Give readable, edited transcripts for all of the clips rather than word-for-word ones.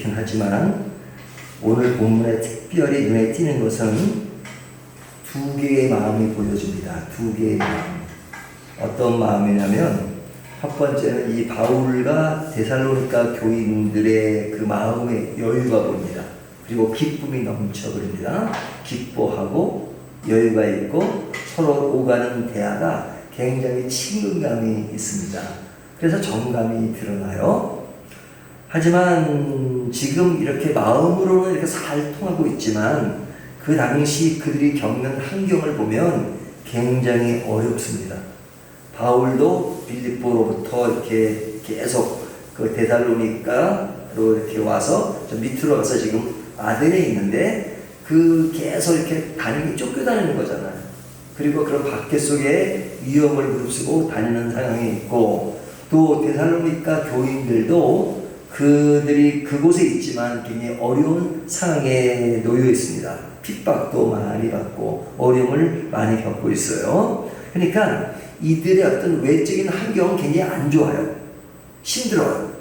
좋긴 하지만 오늘 본문에 특별히 눈에 띄는 것은 두 개의 마음이 보여집니다. 두 개의 마음. 어떤 마음이냐면 첫 번째는 이 바울과 데살로니가 교인들의 그 마음의 여유가 보입니다. 그리고 기쁨이 넘쳐 그럽니다. 기뻐하고 여유가 있고 서로 오가는 대화가 굉장히 친근감이 있습니다. 그래서 정감이 드러나요. 하지만 지금 이렇게 마음으로는 이렇게 잘 통하고 있지만 그 당시 그들이 겪는 환경을 보면 굉장히 어렵습니다. 바울도 빌립보로부터 이렇게 계속 그 데살로니가로 이렇게 와서 저 밑으로 가서 지금 아덴에 있는데 그 계속 이렇게 쫓겨다니는 거잖아요. 그리고 그런 밖에 속에 위험을 무릅쓰고 다니는 상황이 있고 또 데살로니가 교인들도 그들이 그곳에 있지만 굉장히 어려운 상황에 놓여 있습니다. 핍박도 많이 받고 어려움을 많이 겪고 있어요. 그러니까 이들의 어떤 외적인 환경은 굉장히 안 좋아요. 힘들어요.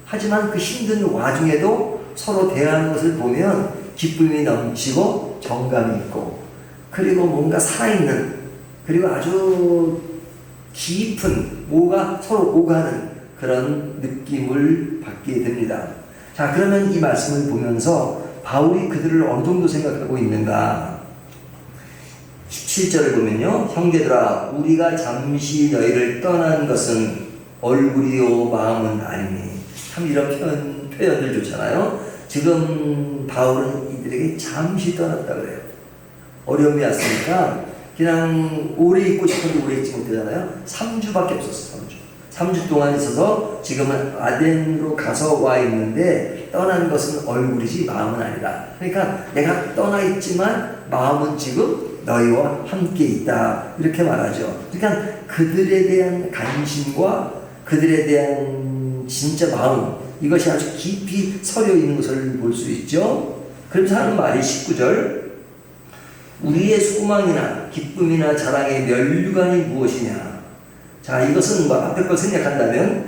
하지만 그 힘든 와중에도 서로 대하는 것을 보면 기쁨이 넘치고 정감이 있고 그리고 뭔가 살아있는 그리고 아주 깊은 뭐가 서로 오가는 그런 느낌을 받게 됩니다. 자, 그러면 이 말씀을 보면서 바울이 그들을 어느 정도 생각하고 있는가? 17절을 보면요. 형제들아 우리가 잠시 너희를 떠난 것은 얼굴이요 마음은 아니니. 참 이런 표현들 좋잖아요. 지금 바울은 이들에게 잠시 떠났다 그래요. 어려움이 왔으니까 그냥 오래 있고 싶은데 오래 있지 못하잖아요. 3주밖에 없었어. 3주 동안 있어서 지금은 아덴으로 가서 와 있는데 떠난 것은 얼굴이지 마음은 아니다. 그러니까 내가 떠나 있지만 마음은 지금 너희와 함께 있다. 이렇게 말하죠. 그러니까 그들에 대한 관심과 그들에 대한 진짜 마음 이것이 아주 깊이 서려 있는 것을 볼 수 있죠. 그러면서 하는 말이 19절 우리의 소망이나 기쁨이나 자랑의 면류관이 무엇이냐. 자, 이것은 뭐 앞에 걸 생각한다면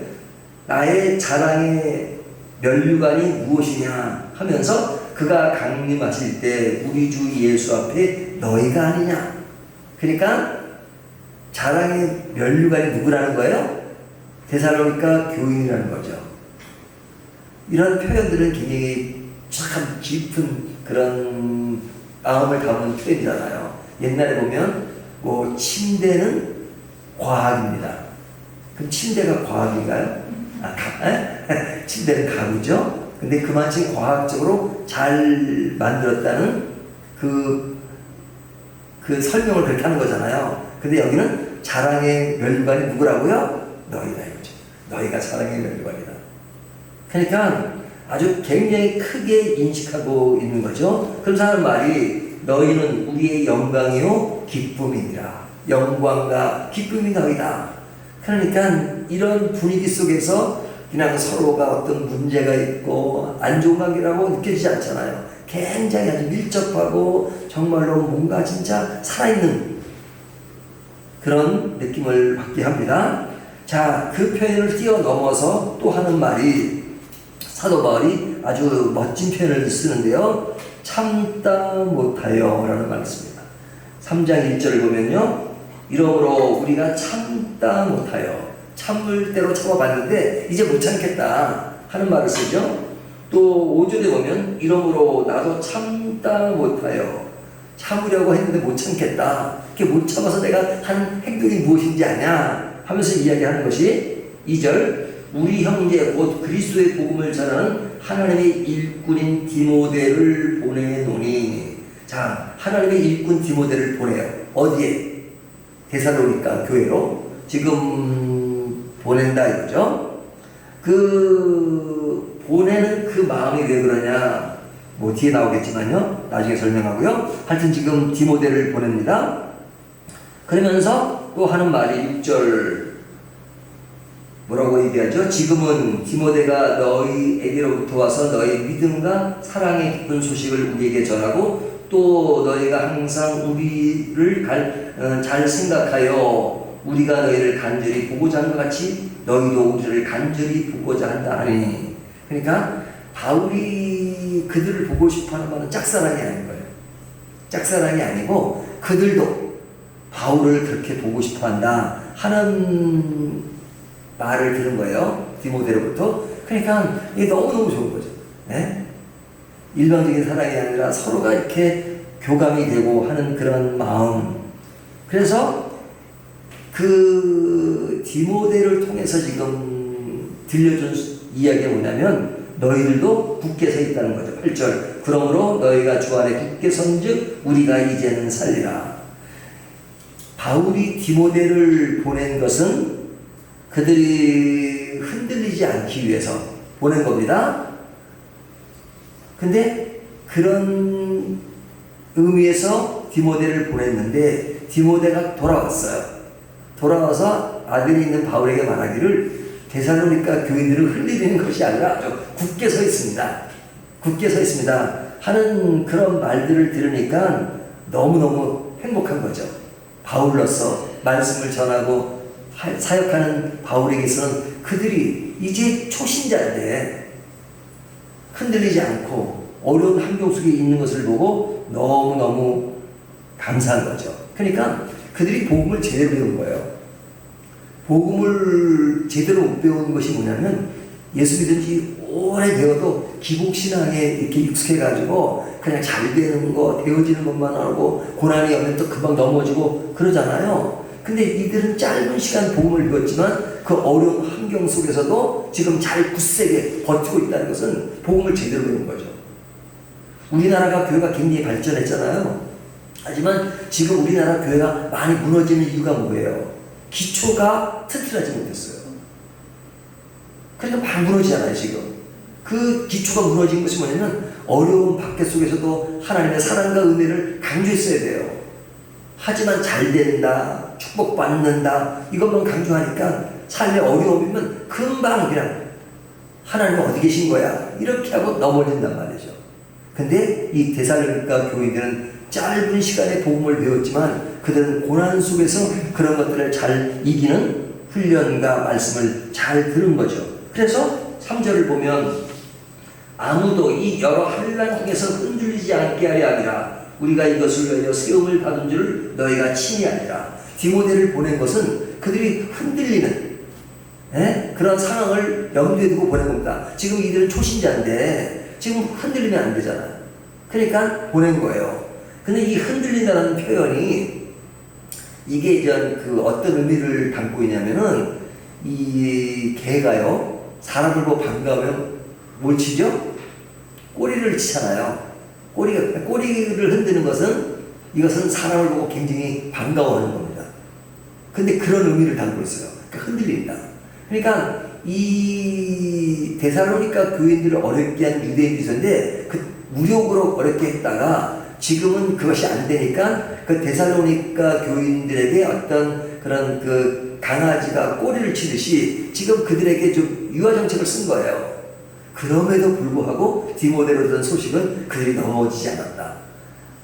나의 자랑의 면류관이 무엇이냐 하면서 그가 강림하실 때 우리 주 예수 앞에 너희가 아니냐. 그러니까 자랑의 면류관이 누구라는 거예요? 데살로니가 교인이라는 거죠. 이런 표현들은 굉장히 참 깊은 그런 마음을 담은 표현이잖아요. 옛날에 보면 뭐 침대는 과학입니다. 그럼 침대가 과학인가요? 침대는 가구죠. 근데 그만큼 과학적으로 잘 만들었다는 그 설명을 그렇게 하는 거잖아요. 근데 여기는 자랑의 면류관이 누구라고요? 너희다 이거죠. 너희가 자랑의 면류관이다. 그러니까 아주 굉장히 크게 인식하고 있는 거죠. 그래서 하는 말이 너희는 우리의 영광이요 기쁨이니라. 영광과 기쁨이 너희다. 그러니까 이런 분위기 속에서 그냥 서로가 어떤 문제가 있고 안 좋은 관계라고 느껴지지 않잖아요. 굉장히 아주 밀접하고 정말로 뭔가 진짜 살아있는 그런 느낌을 받게 합니다. 자, 그 표현을 뛰어넘어서 또 하는 말이 사도 바울이 아주 멋진 표현을 쓰는데요. 참다 못하여 라는 말을 씁니다. 3장 1절을 보면요. 이러므로 우리가 참다 못하여 참을 대로 참아봤는데 이제 못 참겠다 하는 말을 쓰죠. 또 5절에 보면 이러므로 나도 참다 못하여 참으려고 했는데 못 참겠다. 이렇게 못 참아서 내가 한 행동이 무엇인지 아냐 하면서 이야기하는 것이 2절 우리 형제 곧 그리스도의 복음을 전하는 하나님의 일꾼인 디모데를 보내노니. 자, 하나님의 일꾼 디모데를 보내요. 어디에? 데살로니가 교회로 지금 보낸다 이거죠. 그 보내는 그 마음이 왜 그러냐 뭐 뒤에 나오겠지만요. 나중에 설명하고요. 하여튼 지금 디모데를 보냅니다. 그러면서 또 하는 말이 6절 뭐라고 얘기하죠? 지금은 디모데가 너희에게로부터 와서 너희 믿음과 사랑의 기쁜 소식을 우리에게 전하고 또 너희가 항상 우리를 잘 생각하여 우리가 너희를 간절히 보고자 하는 것 같이 너희도 우리를 간절히 보고자 한다 하니. 그러니까 바울이 그들을 보고 싶어하는 말은 짝사랑이 아닌 거예요. 짝사랑이 아니고 그들도 바울을 그렇게 보고 싶어한다 하는 말을 들은 거예요. 디모데로부터. 그러니까 이게 너무너무 좋은 거죠. 네? 일방적인 사랑이 아니라 서로가 이렇게 교감이 되고 하는 그런 마음. 그래서 그 디모데를 통해서 지금 들려준 이야기가 뭐냐면 너희들도 굳게 서 있다는 거죠. 8절. 그러므로 너희가 주 안에 굳게 선즉 우리가 이제는 살리라. 바울이 디모데를 보낸 것은 그들이 흔들리지 않기 위해서 보낸 겁니다. 근데 그런 의미에서 디모데를 보냈는데 디모데가 돌아왔어요. 돌아와서 아들이 있는 바울에게 말하기를 데살로니가 교인들을 흘리는 것이 아니라 아주 굳게 서 있습니다. 굳게 서 있습니다. 하는 그런 말들을 들으니까 너무너무 행복한 거죠. 바울로서 말씀을 전하고 사역하는 바울에게서는 그들이 이제 초신자인데 흔들리지 않고 어려운 환경 속에 있는 것을 보고 너무너무 감사한 거죠. 그러니까 그들이 복음을 제대로 배운 거예요. 복음을 제대로 못 배운 것이 뭐냐면 예수 믿은 지 오래 되어도 기복신앙에 이렇게 익숙해가지고 그냥 잘 되는 거, 되어지는 것만 하고 고난이 오면 또 금방 넘어지고 그러잖아요. 근데 이들은 짧은 시간 복음을 배웠지만 그 어려운 환경 속에서도 지금 잘 굳세게 버티고 있다는 것은 복음을 제대로 배운 거죠. 우리나라가 교회가 굉장히 발전했잖아요. 하지만 지금 우리나라 교회가 많이 무너지는 이유가 뭐예요? 기초가 튼튼하지 못했어요. 그러니까 막 무너지잖아요, 지금. 그 기초가 무너진 것이 뭐냐면 어려운 박해 속에서도 하나님의 사랑과 은혜를 강조했어야 돼요. 하지만 잘 된다, 축복받는다, 이것만 강조하니까 삶의 어려움이면 금방 그냥 하나님 어디 계신 거야? 이렇게 하고 넘어진단 말이죠. 근데 이 데살로니가 교인들은 짧은 시간에 복음을 배웠지만 그들은 고난 속에서 그런 것들을 잘 이기는 훈련과 말씀을 잘 들은 거죠. 그래서 3절을 보면 아무도 이 여러 환난 중에서 흔들리지 않게 하려 하니라. 우리가 이것을 위하여 세움을 받은 줄 너희가 친히 아니라. 디모데를 보낸 것은 그들이 흔들리는 그런 상황을 염두에 두고 보낸 겁니다. 지금 이들은 초신자인데 지금 흔들리면 안 되잖아요. 그러니까 보낸 거예요. 근데 이 흔들린다는 표현이 이게 이제 그 어떤 의미를 담고 있냐면은 이 개가요 사람을 보고 반가우면 뭘 치죠? 꼬리를 치잖아요. 꼬리를 흔드는 것은 이것은 사람을 보고 굉장히 반가워하는 겁니다. 근데 그런 의미를 담고 있어요. 그러니까 흔들린다. 그러니까 이 데살로니가 교인들을 어렵게 한 유대인이 있었는데 그 무력으로 어렵게 했다가 지금은 그것이 안 되니까 그 데살로니가 교인들에게 어떤 그런 그 강아지가 꼬리를 치듯이 지금 그들에게 좀 유화 정책을 쓴 거예요. 그럼에도 불구하고 디모데로 들은 소식은 그들이 넘어지지 않았다.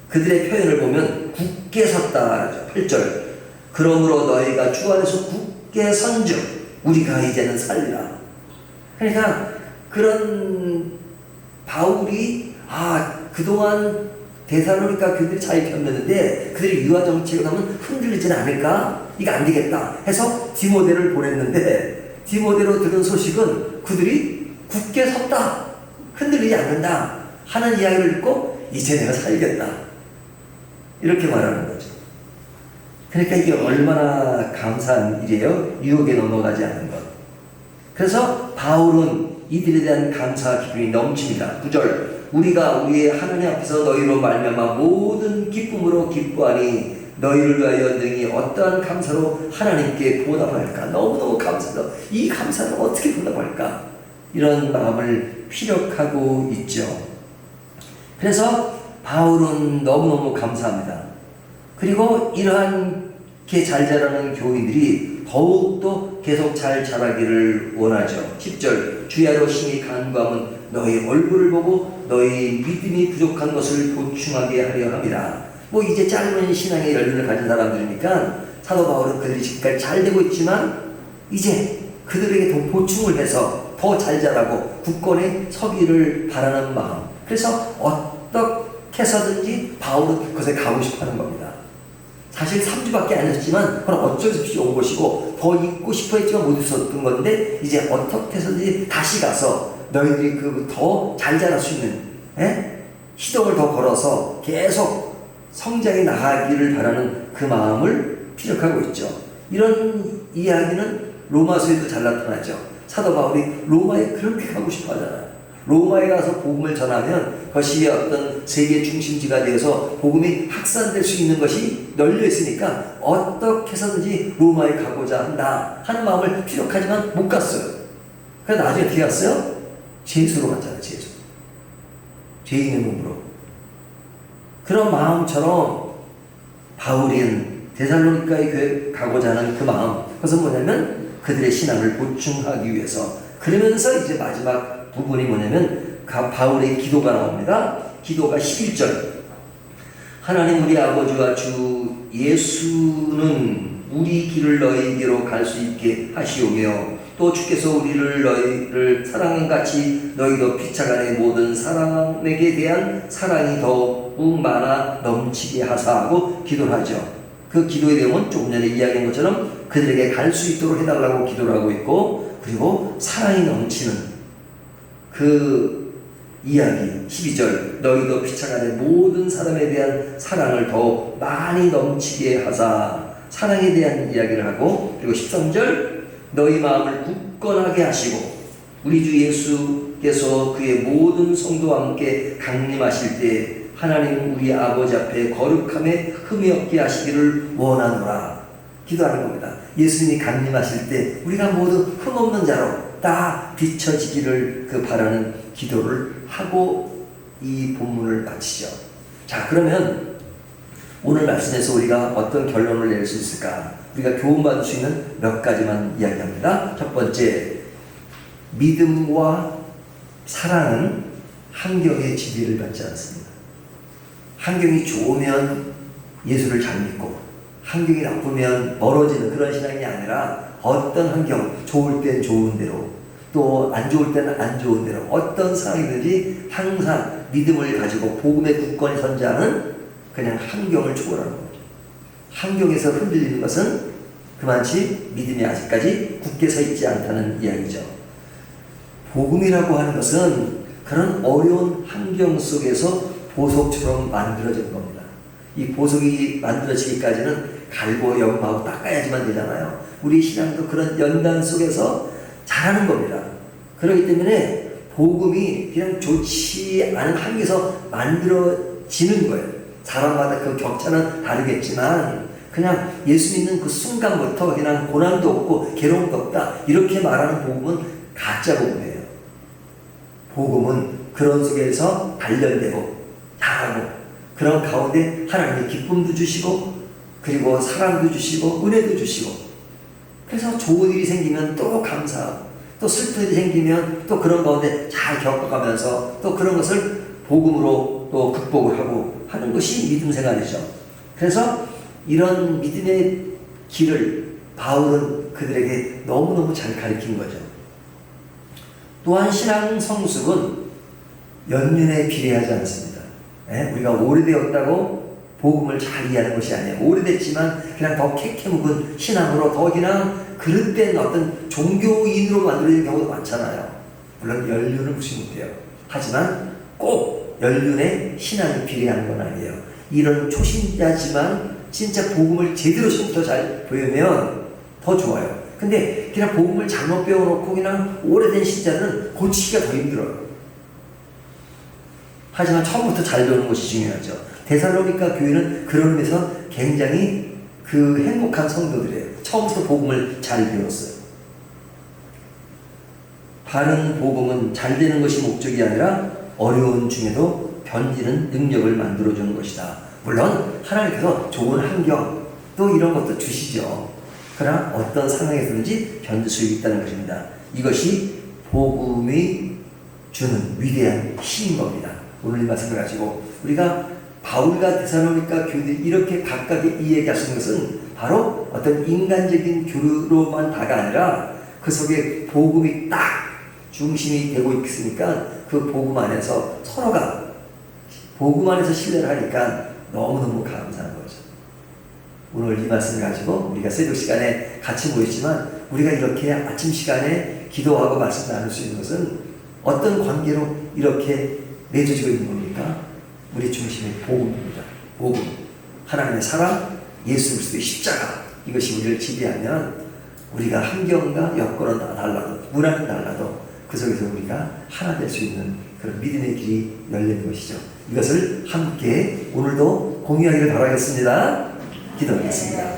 그들의 표현을 보면 굳게 섰다. 8절. 그러므로 너희가 주 안에서 굳게 선즉 우리가 이제는 살리라. 그러니까 그런 바울이 그동안 데살로니가 교인들이 잘 견뎠는데 그들이 유화 정책을 하면 흔들리지는 않을까? 이거 안 되겠다 해서 디모데를 보냈는데 디모데로 들은 소식은 그들이 굳게 섰다, 흔들리지 않는다 하는 이야기를 듣고 이제 내가 살겠다 이렇게 말하는 거죠. 그러니까 이게 얼마나 감사한 일이에요. 유혹에 넘어가지 않는 것. 그래서 바울은 이들에 대한 감사 기쁨이 넘칩니다. 9절. 우리가 우리의 하나님 앞에서 너희로 말미암아 모든 기쁨으로 기뻐하니 너희를 위하여 능히 어떠한 감사로 하나님께 보답할까. 너무너무 감사하다. 이 감사는 어떻게 보답할까. 이런 마음을 피력하고 있죠. 그래서 바울은 너무너무 감사합니다. 그리고 이러한게 잘 자라는 교인들이 더욱더 계속 잘 자라기를 원하죠. 10절. 주야로 심히 간구함은 너희 얼굴을 보고 너희 믿음이 부족한 것을 보충하게 하려 합니다. 이제 짧은 신앙의 연륜을 가진 사람들이니까 사도 바울은 그들이 지금까지 잘 되고 있지만 이제 그들에게 더 보충을 해서 더 잘 자라고 굳건히 서기를 바라는 마음. 그래서 어떻게 해서든지 바울은 그것에 가고 싶어 하는 겁니다. 사실 3주밖에 안 했지만 그건 어쩔 수 없이 온 것이고 더 있고 싶어 했지만 못 있었던 건데 이제 어떻게 해서든지 다시 가서 너희들이 그 더 잘 자랄 수 있는 시동을 더 걸어서 계속 성장해 나가기를 바라는 그 마음을 피력하고 있죠. 이런 이야기는 로마서에도 잘 나타나죠. 사도 바울이 로마에 그렇게 가고 싶어 하잖아요. 로마에 가서 복음을 전하면 그것이 어떤 세계 중심지가 되어서 복음이 확산될 수 있는 것이 널려 있으니까 어떻게 해서든지 로마에 가고자 한다 하는 마음을 피력하지만 못 갔어요. 그래서 나중에 어떻게 갔어요? 제수로 갔잖아요. 죄인의 몸으로. 그런 마음처럼 바울은 데살로니가에 교회 가고자 하는 그 마음, 그것은 뭐냐면 그들의 신앙을 보충하기 위해서. 그러면서 이제 마지막 부분이 뭐냐면 바울의 기도가 나옵니다. 기도가 11절. 하나님 우리 아버지와 주 예수는 우리 길을 너희에게로 갈 수 있게 하시오며 또 주께서 우리를 너희를 사랑한 같이 너희도 피차간의 모든 사람에게 대한 사랑이 더욱 많아 넘치게 하사 하고 기도를 하죠. 그 기도의 내용은 조금 전에 이야기한 것처럼 그들에게 갈 수 있도록 해달라고 기도를 하고 있고, 그리고 사랑이 넘치는 그 이야기 12절 너희도 피차간의 모든 사람에 대한 사랑을 더 많이 넘치게 하사, 사랑에 대한 이야기를 하고, 그리고 13절 너희 마음을 굳건하게 하시고 우리 주 예수께서 그의 모든 성도와 함께 강림하실 때 하나님 우리 아버지 앞에 거룩함에 흠이 없게 하시기를 원하노라 기도하는 겁니다. 예수님이 강림하실 때 우리가 모두 흠없는 자로 다 비춰지기를 바라는 기도를 하고 이 본문을 마치죠. 자, 그러면 오늘 말씀에서 우리가 어떤 결론을 낼 수 있을까? 우리가 교훈받을 수 있는 몇 가지만 이야기합니다. 첫 번째, 믿음과 사랑은 환경의 지배를 받지 않습니다. 환경이 좋으면 예수를 잘 믿고 환경이 나쁘면 멀어지는 그런 신앙이 아니라 어떤 환경, 좋을 땐 좋은 대로 또 안 좋을 때는 안 좋은 대로 어떤 상황이든지 항상 믿음을 가지고 복음의 굳건히 선자는 그냥 환경을 초월하는 거죠. 환경에서 흔들리는 것은 그만치 믿음이 아직까지 굳게 서 있지 않다는 이야기죠. 복음이라고 하는 것은 그런 어려운 환경 속에서 보석처럼 만들어지는 겁니다. 이 보석이 만들어지기까지는 갈고 연마하고 닦아야지만 되잖아요. 우리 신앙도 그런 연단 속에서 자라는 겁니다. 그렇기 때문에 복음이 그냥 좋지 않은 환경에서 만들어지는 거예요. 사람마다 그 격차는 다르겠지만 그냥 예수 믿는 그 순간부터 그냥 고난도 없고 괴로움도 없다 이렇게 말하는 복음은 가짜 복음이에요. 복음은 그런 속에서 단련되고 자라고 그런 가운데 하나님의 기쁨도 주시고 그리고 사랑도 주시고 은혜도 주시고, 그래서 좋은 일이 생기면 또 감사하고 또 슬픈 일이 생기면 또 그런 가운데 잘 겪어가면서 또 그런 것을 복음으로 또 극복을 하고 하는 것이 믿음 생활이죠. 그래서 이런 믿음의 길을 바울은 그들에게 너무너무 잘 가르친 거죠. 또한 신앙 성숙은 연륜에 비례하지 않습니다. 우리가 오래되었다고 복음을 잘 이해하는 것이 아니에요. 오래됐지만 그냥 더 캐캐묵은 신앙으로 더 그냥 그릇된 어떤 종교인으로 만들어진 경우도 많잖아요. 물론 연륜을 무시 못해요. 하지만 꼭 연륜에 신앙이 비례하는 건 아니에요. 이런 초신자지만 진짜 복음을 제대로 처음부터 잘 배우면 더 좋아요. 근데 그냥 복음을 잘못 배워놓고 그냥 오래된 신자들은 고치기가 더 힘들어요. 하지만 처음부터 잘 배우는 것이 중요하죠. 데살로니가 교회는 그런 의미에서 굉장히 행복한 성도들이에요. 처음부터 복음을 잘 배웠어요. 바른 복음은 잘 되는 것이 목적이 아니라 어려운 중에도 견디는 능력을 만들어주는 것이다. 물론 하나님께서 좋은 환경 또 이런 것도 주시죠. 그러나 어떤 상황에서든지 견딜 수 있다는 것입니다. 이것이 복음이 주는 위대한 힘인 겁니다. 오늘 이 말씀을 가지고 우리가 바울과 데살로니가 교회들이 이렇게 각각의 이야기하시는 것은 바로 어떤 인간적인 교류로만 다가 아니라 그 속에 복음이 딱 중심이 되고 있으니까 그 복음 안에서 서로가 복음 안에서 신뢰를 하니까 너무너무 감사한 거죠. 오늘 이 말씀을 가지고 우리가 새벽 시간에 같이 모였지만 우리가 이렇게 아침 시간에 기도하고 말씀 나눌 수 있는 것은 어떤 관계로 이렇게 맺어지고 있는 겁니까? 우리 중심의 복음입니다. 복음, 하나님의 사랑, 예수 그리스도의 십자가, 이것이 우리를 지배하면 우리가 환경과 여건은 달라도 문화는 달라도 그 속에서 우리가 하나 될 수 있는 그런 믿음의 길이 열리는 것이죠. 이것을 함께 오늘도 공유하기를 바라겠습니다. 기도하겠습니다.